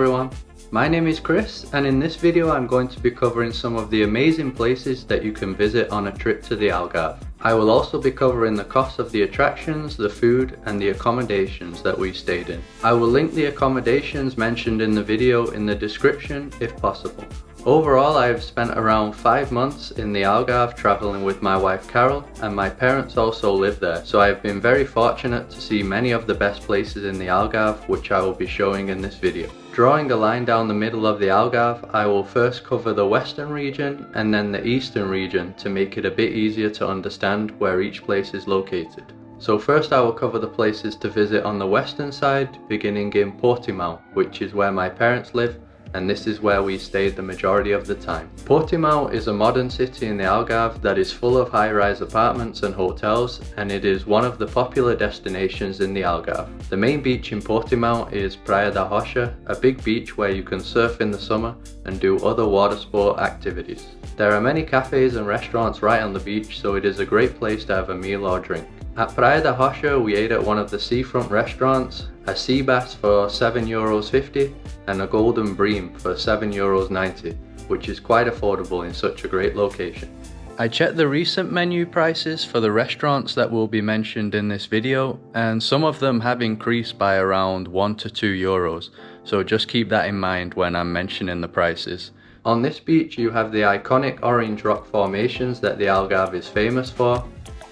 everyone, my name is Chris, and in this video I'm going to be covering some of the amazing places that you can visit on a trip to the Algarve. I will also be covering the costs of the attractions, the food and the accommodations that we stayed in. I will link the accommodations mentioned in the video in the description if possible. Overall, I have spent around 5 months in the Algarve traveling with my wife Carol, and my parents also live there, so I have been very fortunate to see many of the best places in the Algarve, which I will be showing in this video. Drawing a line down the middle of the Algarve, I will first cover the western region and then the eastern region to make it a bit easier to understand where each place is located. So first I will cover the places to visit on the western side, beginning in Portimão, which is where my parents live, and this is where we stayed the majority of the time. Portimão is a modern city in the Algarve that is full of high-rise apartments and hotels, and it is one of the popular destinations in the Algarve. The main beach in Portimão is Praia da Luz, a big beach where you can surf in the summer and do other water sport activities. There are many cafes and restaurants right on the beach, so it is a great place to have a meal or drink. At Praia da Luz, we ate at one of the seafront restaurants, a sea bass for €7.50 and a golden bream for €7.90, which is quite affordable in such a great location. I checked the recent menu prices for the restaurants that will be mentioned in this video, and some of them have increased by around €1 to €2, so just keep that in mind when I'm mentioning the prices. On this beach you have the iconic orange rock formations that the Algarve is famous for.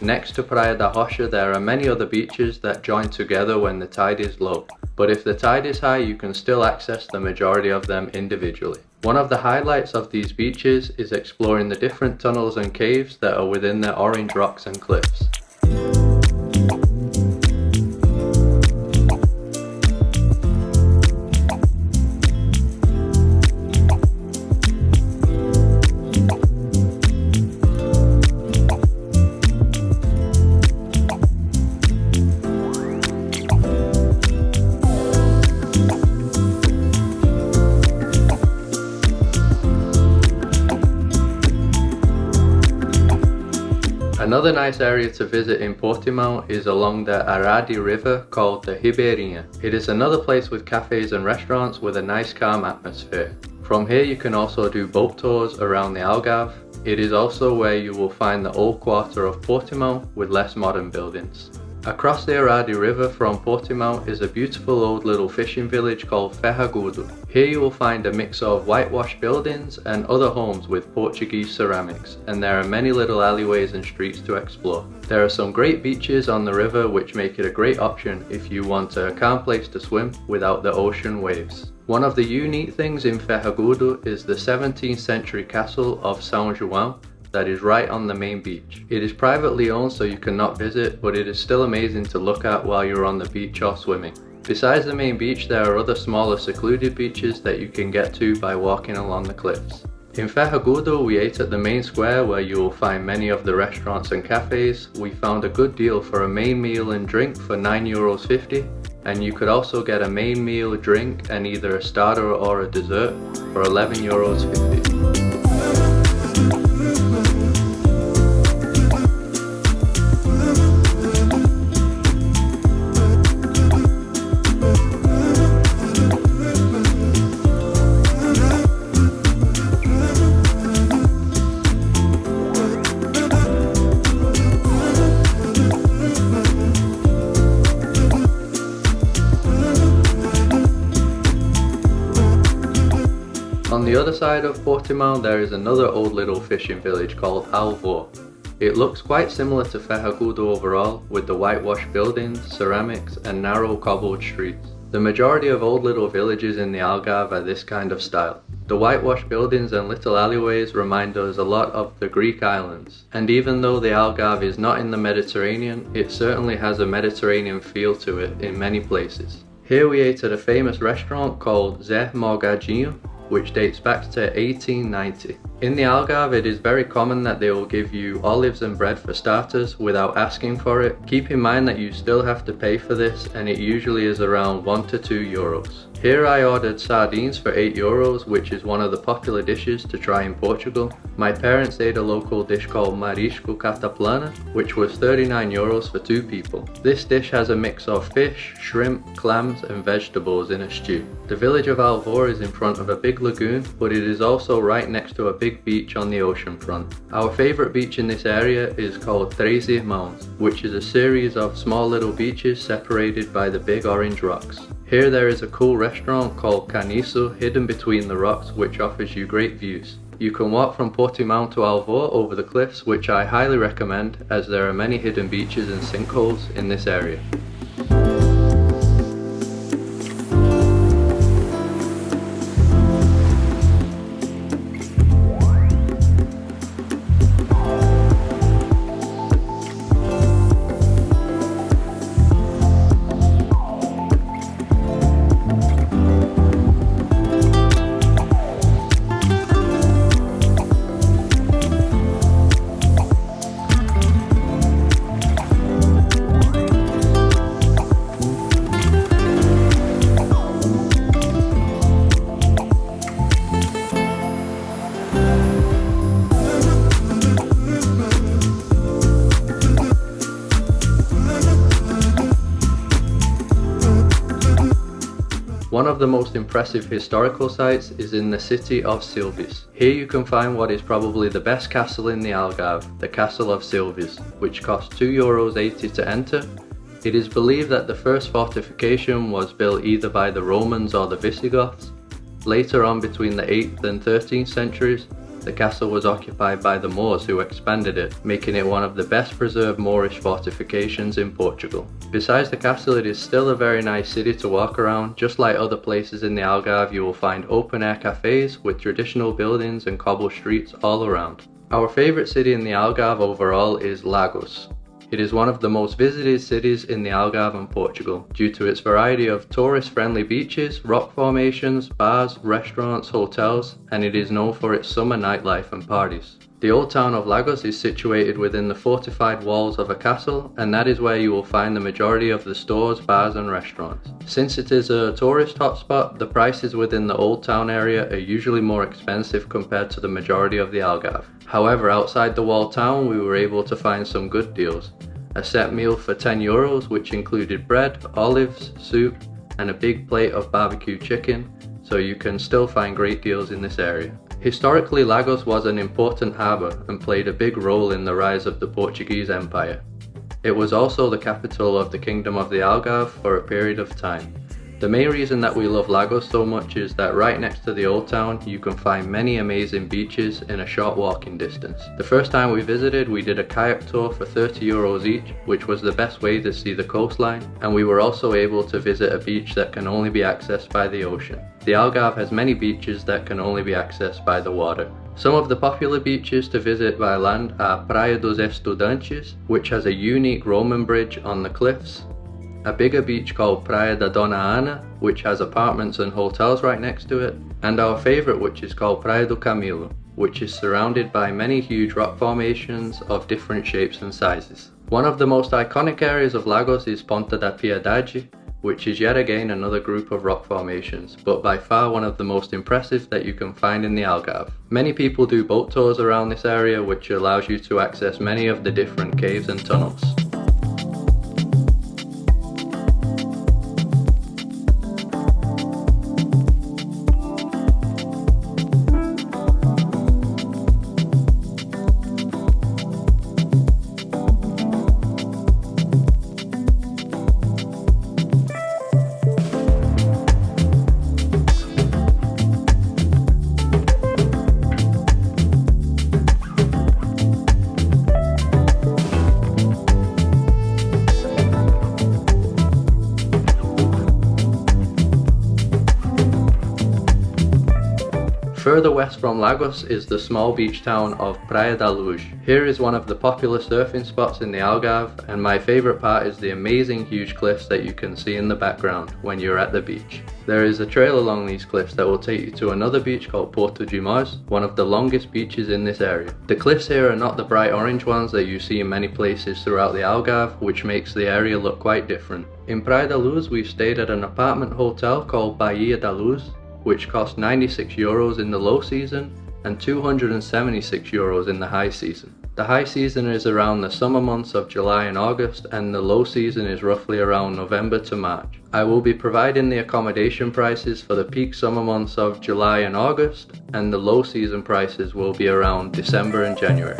Next to Praia da Luz there are many other beaches that join together when the tide is low, but if the tide is high you can still access the majority of them individually. One of the highlights of these beaches is exploring the different tunnels and caves that are within the orange rocks and cliffs. Another nice area to visit in Portimão is along the Aradi river called the Ribeirinha. It is another place with cafes and restaurants with a nice calm atmosphere. From here you can also do boat tours around the Algarve. It is also where you will find the old quarter of Portimão with less modern buildings. Across the Aradi river from Portimão is a beautiful old little fishing village called Ferragudo. Here you will find a mix of whitewashed buildings and other homes with Portuguese ceramics, and there are many little alleyways and streets to explore. There are some great beaches on the river which make it a great option if you want a calm place to swim without the ocean waves. One of the unique things in Ferragudo is the 17th century castle of São João that is right on the main beach. It is privately owned so you cannot visit, but it is still amazing to look at while you're on the beach or swimming. Besides the main beach there are other smaller secluded beaches that you can get to by walking along the cliffs. In Ferragudo we ate at the main square where you will find many of the restaurants and cafes. We found a good deal for a main meal and drink for €9.50, and you could also get a main meal, drink and either a starter or a dessert for €11.50. On the other side of Portimão there is another old little fishing village called Alvor. It looks quite similar to Ferragudo overall, with the whitewashed buildings, ceramics and narrow cobbled streets. The majority of old little villages in the Algarve are this kind of style. The whitewashed buildings and little alleyways remind us a lot of the Greek islands, and even though the Algarve is not in the Mediterranean, it certainly has a Mediterranean feel to it in many places. Here we ate at a famous restaurant called Zé Morgadinho, which dates back to 1890. In the Algarve it is very common that they will give you olives and bread for starters without asking for it. Keep in mind that you still have to pay for this, and it usually is around €1 to €2. Here I ordered sardines for €8, which is one of the popular dishes to try in Portugal. My parents ate a local dish called marisco cataplana, which was €39 for 2 people. This dish has a mix of fish, shrimp, clams and vegetables in a stew. The village of Alvor is in front of a big lagoon, but it is also right next to a big beach on the ocean front. Our favourite beach in this area is called Três Irmãos, which is a series of small little beaches separated by the big orange rocks. Here there is a cool restaurant called Caniço hidden between the rocks, which offers you great views. You can walk from Portimão to Alvor over the cliffs, which I highly recommend as there are many hidden beaches and sinkholes in this area. One of the most impressive historical sites is in the city of Silvis. Here you can find what is probably the best castle in the Algarve, the castle of Silvis, which costs €2.80 to enter. It is believed that the first fortification was built either by the Romans or the Visigoths. Later on, between the 8th and 13th centuries, the castle was occupied by the Moors, who expanded it, making it one of the best preserved Moorish fortifications in Portugal. Besides the castle, it is still a very nice city to walk around. Just like other places in the Algarve, you will find open air cafes with traditional buildings and cobble streets all around. Our favourite city in the Algarve overall is Lagos. It is one of the most visited cities in the Algarve and Portugal due to its variety of tourist-friendly beaches, rock formations, bars, restaurants, hotels, and it is known for its summer nightlife and parties. The old town of Lagos is situated within the fortified walls of a castle, and that is where you will find the majority of the stores, bars and restaurants. Since it is a tourist hotspot, the prices within the old town area are usually more expensive compared to the majority of the Algarve. However, outside the walled town we were able to find some good deals. A set meal for €10, which included bread, olives, soup and a big plate of barbecue chicken, so you can still find great deals in this area. Historically, Lagos was an important harbour and played a big role in the rise of the Portuguese Empire. It was also the capital of the Kingdom of the Algarve for a period of time. The main reason that we love Lagos so much is that right next to the old town you can find many amazing beaches in a short walking distance. The first time we visited, we did a kayak tour for €30 each, which was the best way to see the coastline, and we were also able to visit a beach that can only be accessed by the ocean. The Algarve has many beaches that can only be accessed by the water. Some of the popular beaches to visit by land are Praia dos Estudantes, which has a unique Roman bridge on the cliffs, a bigger beach called Praia da Dona Ana, which has apartments and hotels right next to it, and our favourite, which is called Praia do Camilo, which is surrounded by many huge rock formations of different shapes and sizes. One of the most iconic areas of Lagos is Ponta da Piedade, which is yet again another group of rock formations, but by far one of the most impressive that you can find in the Algarve. Many people do boat tours around this area, which allows you to access many of the different caves and tunnels. Further west from Lagos is the small beach town of Praia da Luz. Here is one of the popular surfing spots in the Algarve, and my favourite part is the amazing huge cliffs that you can see in the background when you're at the beach. There is a trail along these cliffs that will take you to another beach called Porto de Mós, one of the longest beaches in this area. The cliffs here are not the bright orange ones that you see in many places throughout the Algarve, which makes the area look quite different. In Praia da Luz we stayed at an apartment hotel called Ilia Dufaro, which cost €96 in the low season and €276 in the high season. The high season is around the summer months of July and August, and the low season is roughly around November to March. I will be providing the accommodation prices for the peak summer months of July and August, and the low season prices will be around December and January.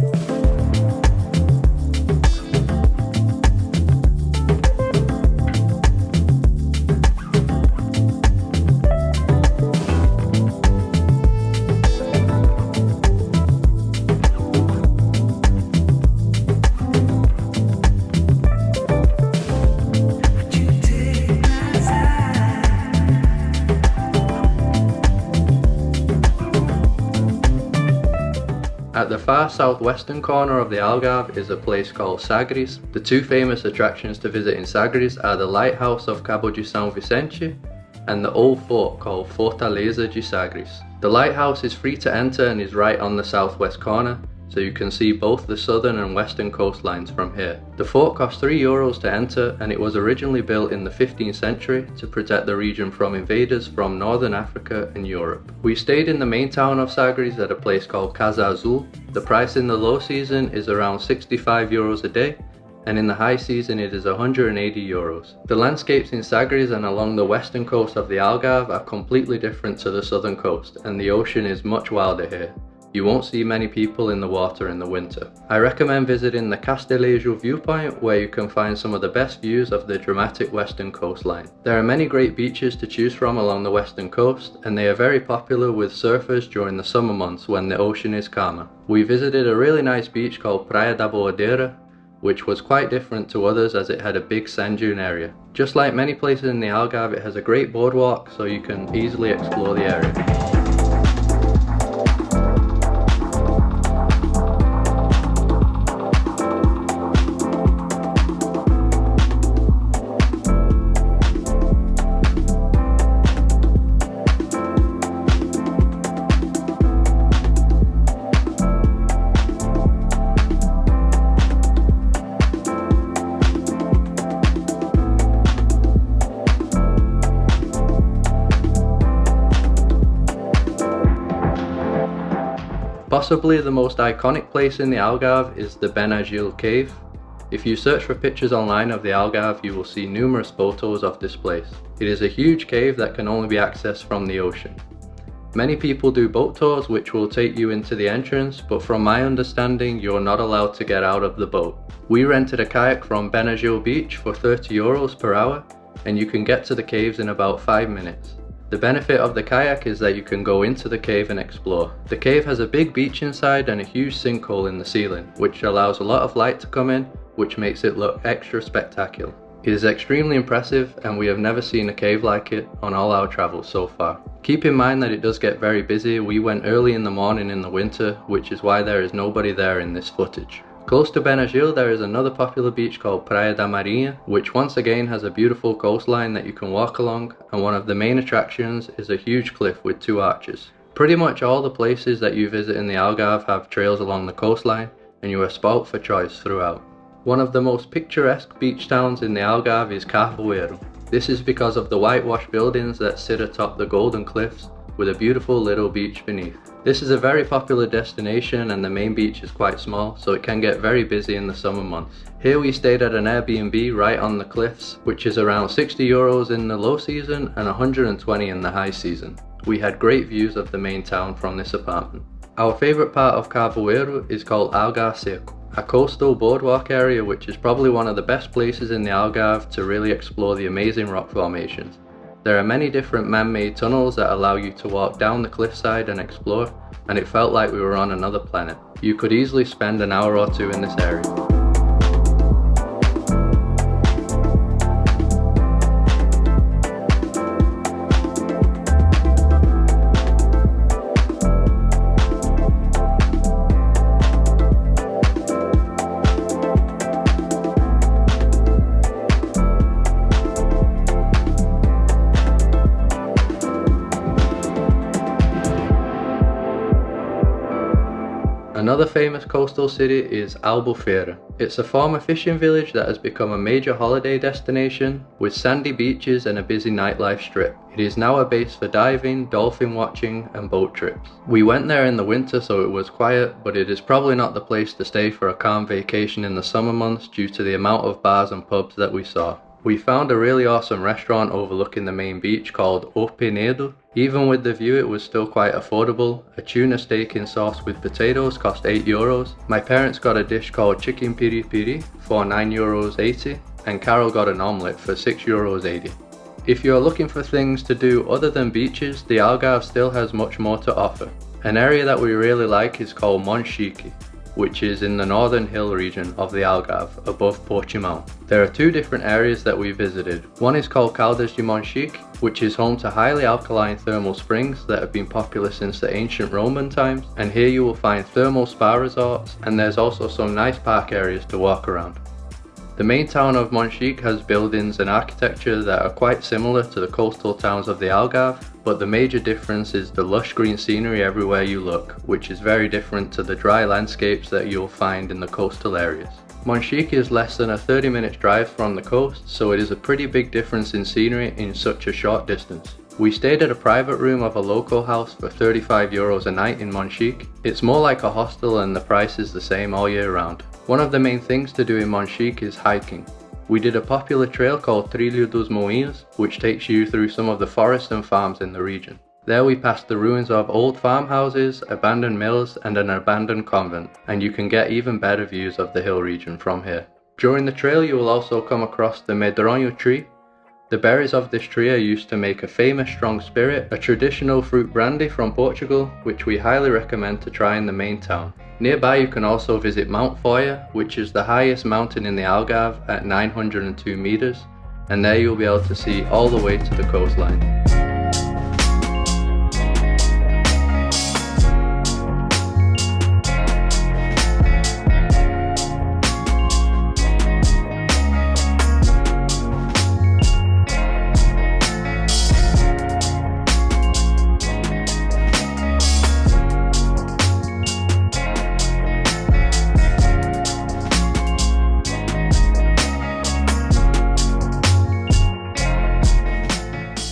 At the far southwestern corner of the Algarve is a place called Sagaris. The two famous attractions to visit in Sagaris are the lighthouse of Cabo de São Vicente and the old fort called Fortaleza de Sagaris. The lighthouse is free to enter and is right on the southwest corner, so you can see both the southern and western coastlines from here. The fort cost €3 to enter, and it was originally built in the 15th century to protect the region from invaders from northern Africa and Europe. We stayed in the main town of Sagaris at a place called Casa Azul. The price in the low season is around €65 a day, and in the high season it is €180. The landscapes in Sagaris and along the western coast of the Algarve are completely different to the southern coast, and the ocean is much wilder here. You won't see many people in the water in the winter. I recommend visiting the Castelejo viewpoint, where you can find some of the best views of the dramatic western coastline. There are many great beaches to choose from along the western coast, and they are very popular with surfers during the summer months when the ocean is calmer. We visited a really nice beach called Praia da Boadeira, which was quite different to others as it had a big sand dune area. Just like many places in the Algarve, it has a great boardwalk, so you can easily explore the area. Possibly the most iconic place in the Algarve is the Benadryl cave. If you search for pictures online of the Algarve, you will see numerous photos of this place. It is a huge cave that can only be accessed from the ocean. Many people do boat tours which will take you into the entrance, but from my understanding you're not allowed to get out of the boat. We rented a kayak from Benadryl beach for €30 per hour, and you can get to the caves in about 5 minutes. The benefit of the kayak is that you can go into the cave and explore. The cave has a big beach inside and a huge sinkhole in the ceiling, which allows a lot of light to come in, which makes it look extra spectacular. It is extremely impressive, and we have never seen a cave like it on all our travels so far. Keep in mind that it does get very busy. We went early in the morning in the winter, which is why there is nobody there in this footage. Close to Benadryl there is another popular beach called Praia da Marinha, which once again has a beautiful coastline that you can walk along, and one of the main attractions is a huge cliff with 2 arches. Pretty much all the places that you visit in the Algarve have trails along the coastline, and you are spoilt for choice throughout. One of the most picturesque beach towns in the Algarve is Alvor. This is because of the whitewashed buildings that sit atop the golden cliffs with a beautiful little beach beneath. This is a very popular destination, and the main beach is quite small, so it can get very busy in the summer months. Here we stayed at an Airbnb right on the cliffs, which is around €60 in the low season and $120 in the high season. We had great views of the main town from this apartment. Our favourite part of Alvor is called Algarve, a coastal boardwalk area which is probably one of the best places in the Algarve to really explore the amazing rock formations. There are many different man-made tunnels that allow you to walk down the cliffside and explore, and it felt like we were on another planet. You could easily spend an hour or 2 in this area. Another famous coastal city is Albufeira. It's a former fishing village that has become a major holiday destination with sandy beaches and a busy nightlife strip. It is now a base for diving, dolphin watching and boat trips. We went there in the winter so it was quiet, but it is probably not the place to stay for a calm vacation in the summer months due to the amount of bars and pubs that we saw. We found a really awesome restaurant overlooking the main beach called O Penedo. Even with the view it was still quite affordable. A tuna steak in sauce with potatoes cost €8. My parents got a dish called chicken piri piri for €9.80 and Carol got an omelette for €6.80. If you are looking for things to do other than beaches, the Algarve still has much more to offer. An area that we really like is called Monchique, which is in the northern hill region of the Algarve, above Portimão. There are two different areas that we visited. One is called Caldas de Monchique, which is home to highly alkaline thermal springs that have been popular since the ancient Roman times, and here you will find thermal spa resorts, and there's also some nice park areas to walk around. The main town of Monchique has buildings and architecture that are quite similar to the coastal towns of the Algarve, but the major difference is the lush green scenery everywhere you look, which is very different to the dry landscapes that you'll find in the coastal areas. Monchique is less than a 30-minute drive from the coast, so it is a pretty big difference in scenery in such a short distance. We stayed at a private room of a local house for €35 a night in Monchique. It's more like a hostel and the price is the same all year round. One of the main things to do in Monchique is hiking. We did a popular trail called Trilho dos Moinhos, which takes you through some of the forests and farms in the region. There we passed the ruins of old farmhouses, abandoned mills and an abandoned convent, and you can get even better views of the hill region from here. During the trail you will also come across the medronho tree. The berries of this tree are used to make a famous strong spirit, a traditional fruit brandy from Portugal, which we highly recommend to try in the main town. Nearby you can also visit Mount Foya, which is the highest mountain in the Algarve at 902 meters, and there you'll be able to see all the way to the coastline.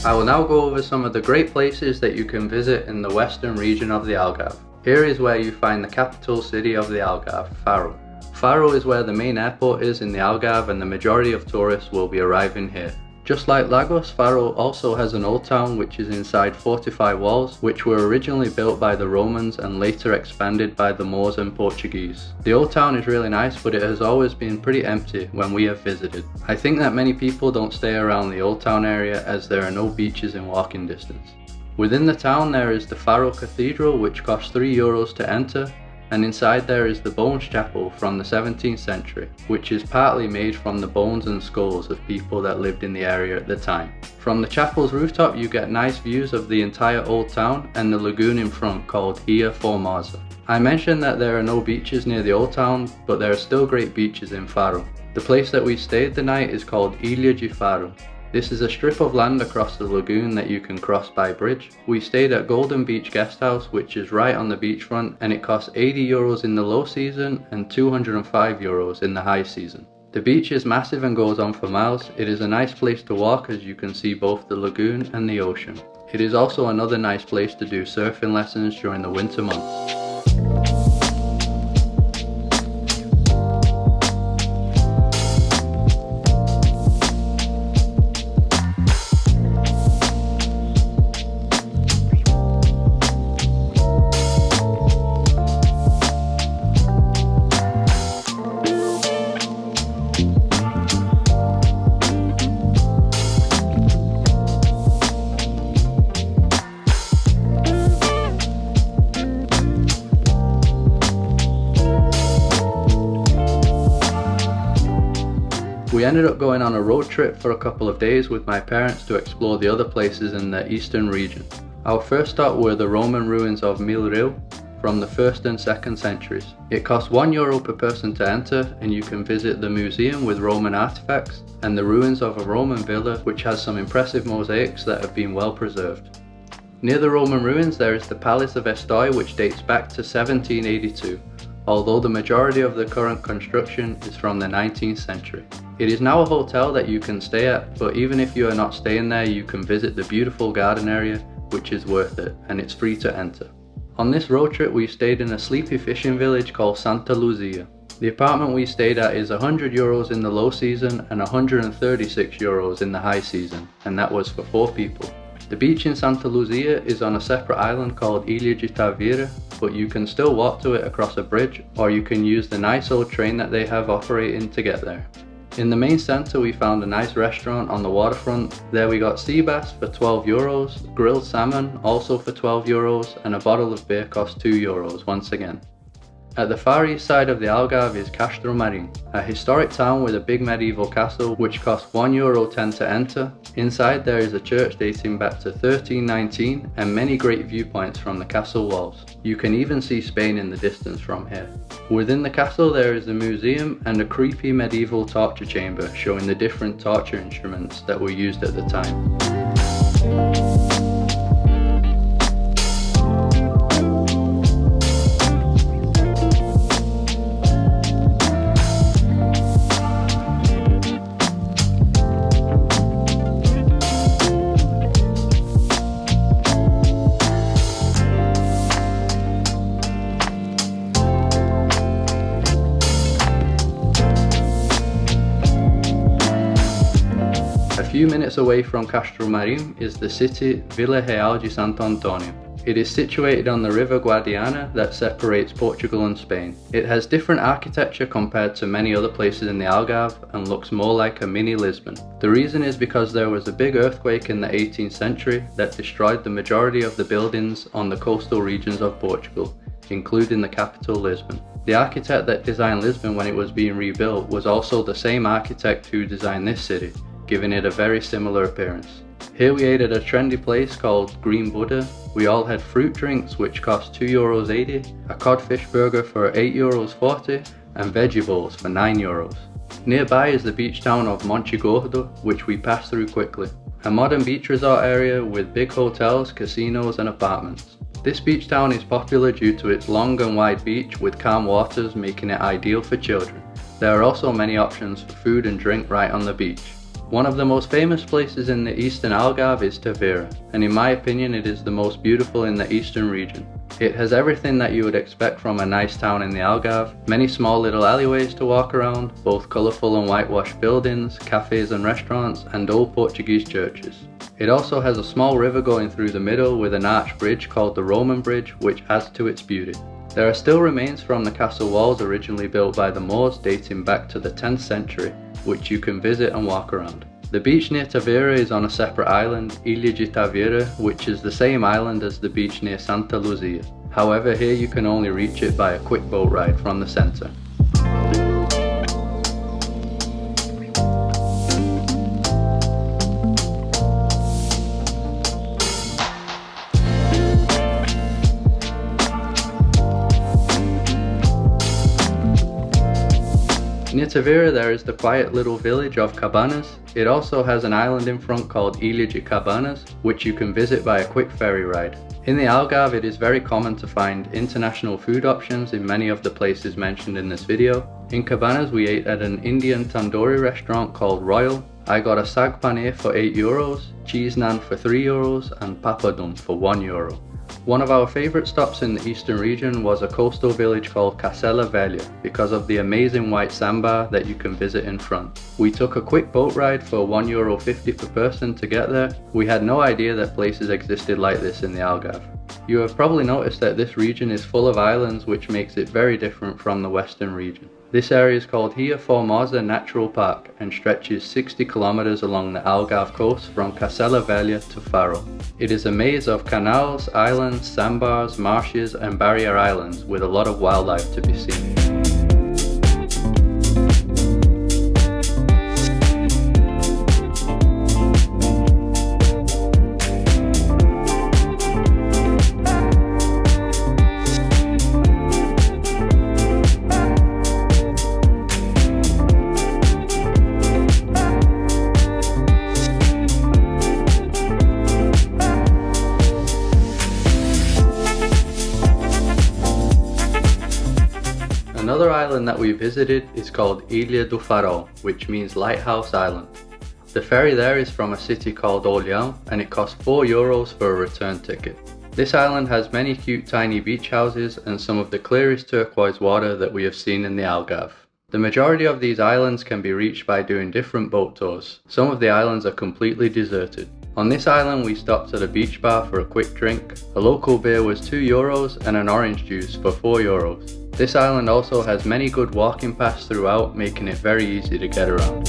I will now go over some of the great places that you can visit in the western region of the Algarve. Here is where you find the capital city of the Algarve, Faro. Faro is where the main airport is in the Algarve and the majority of tourists will be arriving here. Just like Lagos, Faro also has an old town which is inside fortified walls which were originally built by the Romans and later expanded by the Moors and Portuguese. The old town is really nice, but it has always been pretty empty when we have visited. I think that many people don't stay around the old town area as there are no beaches in walking distance. Within the town there is the Faro Cathedral which costs €3 to enter, and inside there is the Bones Chapel from the 17th century, which is partly made from the bones and skulls of people that lived in the area at the time. From the chapel's rooftop you get nice views of the entire old town and the lagoon in front called Ria Formosa. I mentioned that there are no beaches near the old town, but there are still great beaches in Faro. The place that we stayed the night is called Ilia Dufaro. This is a strip of land across the lagoon that you can cross by bridge. We stayed at Golden Beach Guesthouse, which is right on the beachfront, and it costs €80 in the low season and €205 in the high season. The beach is massive and goes on for miles. It is a nice place to walk as you can see both the lagoon and the ocean. It is also another nice place to do surfing lessons during the winter months. We ended up going on a road trip for a couple of days with my parents to explore the other places in the eastern region. Our first stop were the Roman ruins of Benadryl from the 1st and 2nd centuries. It costs €1 per person to enter, and you can visit the museum with Roman artifacts and the ruins of a Roman villa which has some impressive mosaics that have been well preserved. Near the Roman ruins there is the Palace of Estoi which dates back to 1782. although the majority of the current construction is from the 19th century. It is now a hotel that you can stay at, but even if you are not staying there, you can visit the beautiful garden area, which is worth it, and it's free to enter. On this road trip we stayed in a sleepy fishing village called Santa Luzia. The apartment we stayed at is €100 in the low season and €136 in the high season, and that was for 4 people. The beach in Santa Luzia is on a separate island called Ilia Dufaro, but you can still walk to it across a bridge, or you can use the nice old train that they have operating to get there. In the main centre we found a nice restaurant on the waterfront. There we got sea bass for €12, grilled salmon also for €12, and a bottle of beer cost €2 once again. At the far east side of the Algarve is Castro Marim, a historic town with a big medieval castle which costs €1.10 to enter. Inside there is a church dating back to 1319 and many great viewpoints from the castle walls. You can even see Spain in the distance from here. Within the castle there is a museum and a creepy medieval torture chamber showing the different torture instruments that were used at the time. A few minutes away from Castro Marim is the city Vila Real de Santo Antonio. It is situated on the river Guadiana that separates Portugal and Spain. It has different architecture compared to many other places in the Algarve and looks more like a mini Lisbon. The reason is because there was a big earthquake in the 18th century that destroyed the majority of the buildings on the coastal regions of Portugal, including the capital Lisbon. The architect that designed Lisbon when it was being rebuilt was also the same architect who designed this city, giving it a very similar appearance. Here we ate at a trendy place called Green Buddha. We all had fruit drinks which cost €2.80, a codfish burger for €8.40 and veggie bowls for €9. Nearby is the beach town of Montegordo, which we passed through quickly. A modern beach resort area with big hotels, casinos and apartments. This beach town is popular due to its long and wide beach with calm waters making it ideal for children. There are also many options for food and drink right on the beach. One of the most famous places in the eastern Algarve is Tavira, and in my opinion it is the most beautiful in the eastern region. It has everything that you would expect from a nice town in the Algarve, many small little alleyways to walk around, both colourful and whitewashed buildings, cafes and restaurants, and old Portuguese churches. It also has a small river going through the middle with an arched bridge called the Roman Bridge, which adds to its beauty. There are still remains from the castle walls originally built by the Moors dating back to the 10th century, which you can visit and walk around. The beach near Tavira is on a separate island, Ilha de Tavira, which is the same island as the beach near Santa Luzia. However, here you can only reach it by a quick boat ride from the centre. Near Tavira there is the quiet little village of Cabanas. It also has an island in front called Ilha de Cabanas, which you can visit by a quick ferry ride. In the Algarve it is very common to find international food options in many of the places mentioned in this video. In Cabanas we ate at an Indian tandoori restaurant called Royal. I got a sag paneer for €8, cheese naan for €3 and papadum for €1. One of our favourite stops in the eastern region was a coastal village called Castella Velha because of the amazing white sandbar that you can visit in front. We took a quick boat ride for €1.50 per person to get there. We had no idea that places existed like this in the Algarve. You have probably noticed that this region is full of islands, which makes it very different from the western region. This area is called Ria Formosa Natural Park and stretches 60 kilometers along the Algarve coast from Castella Velha to Faro. It is a maze of canals, islands, sandbars, marshes and barrier islands with a lot of wildlife to be seen. Another island that we visited is called Ilia Dufaro, which means Lighthouse Island. The ferry there is from a city called Olhão and it costs €4 for a return ticket. This island has many cute tiny beach houses and some of the clearest turquoise water that we have seen in the Algarve. The majority of these islands can be reached by doing different boat tours. Some of the islands are completely deserted. On this island we stopped at a beach bar for a quick drink. A local beer was €2 and an orange juice for €4. This island also has many good walking paths throughout, making it very easy to get around.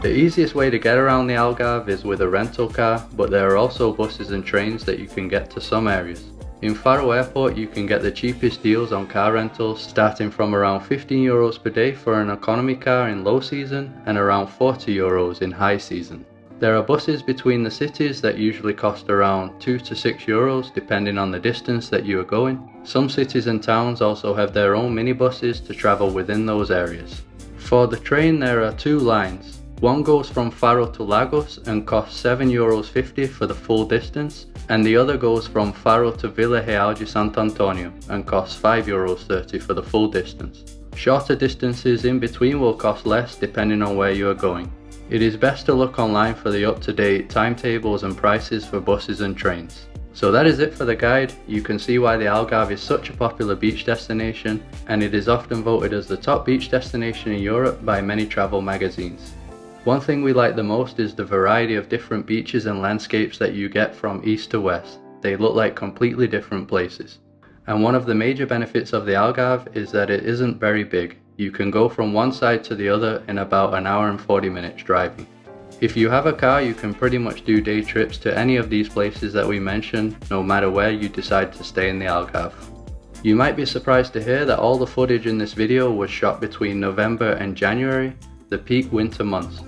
The easiest way to get around the Algarve is with a rental car, but there are also buses and trains that you can get to some areas. In Faro airport you can get the cheapest deals on car rentals, starting from around €15 per day for an economy car in low season and around €40 in high season. There are buses between the cities that usually cost around €2 to €6 depending on the distance that you are going. Some cities and towns also have their own minibuses to travel within those areas. For the train there are two lines. One goes from Faro to Lagos and costs €7.50 for the full distance, and the other goes from Faro to Vila Real de Santo Antonio and costs €5.30 for the full distance. Shorter distances in between will cost less depending on where you are going. It is best to look online for the up-to-date timetables and prices for buses and trains. So that is it for the guide. You can see why the Algarve is such a popular beach destination, and it is often voted as the top beach destination in Europe by many travel magazines. One thing we like the most is the variety of different beaches and landscapes that you get from east to west. They look like completely different places. And one of the major benefits of the Algarve is that it isn't very big. You can go from one side to the other in about an hour and 40 minutes driving. If you have a car, you can pretty much do day trips to any of these places that we mentioned, no matter where you decide to stay in the Algarve. You might be surprised to hear that all the footage in this video was shot between November and January, the peak winter months.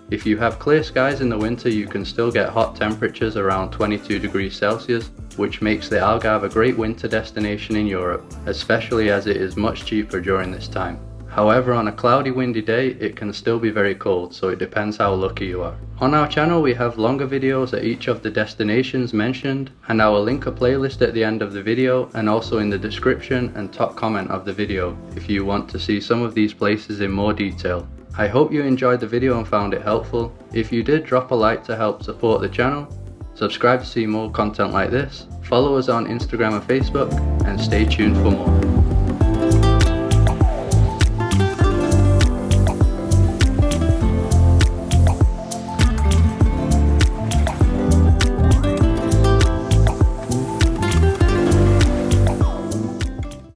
If you have clear skies in the winter, you can still get hot temperatures around 22 degrees Celsius, which makes the Algarve a great winter destination in Europe, especially as it is much cheaper during this time. However, on a cloudy, windy day, it can still be very cold, so it depends how lucky you are. On our channel, we have longer videos at each of the destinations mentioned, and I will link a playlist at the end of the video and also in the description and top comment of the video if you want to see some of these places in more detail. I hope you enjoyed the video and found it helpful. If you did, drop a like to help support the channel, subscribe to see more content like this, follow us on Instagram and Facebook, and stay tuned for more.